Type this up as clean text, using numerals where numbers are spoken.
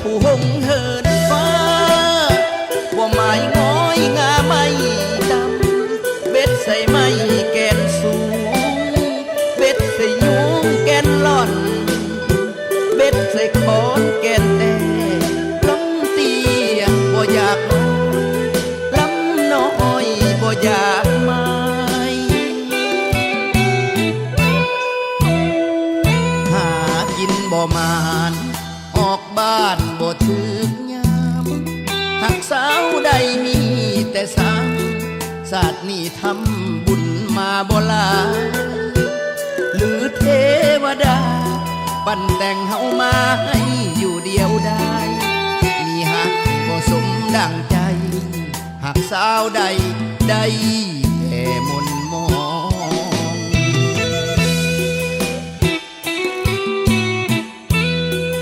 ผู้หงเหินฟ้าบ่หมายง้อยงาไม่ดำเบ็ดใส่ไม้แกนสูงเบ็ดใส่ยุงแกนหล่อนเบ็ดใส่คอนแกนแต่ลำเตียบ่อยากลำน้อยบ่อยากมาหากินบ่มานออกบ้านบ่ถึกยามหักสาวใดมีแต่สาวศาสตร์นี่ทำบุญมาบ่ลาหรือเทวดาปั้นแต่งเฮามาให้อยู่เดียวได้มีหักบ่สมดังใจหักสาวใดได้แต่มน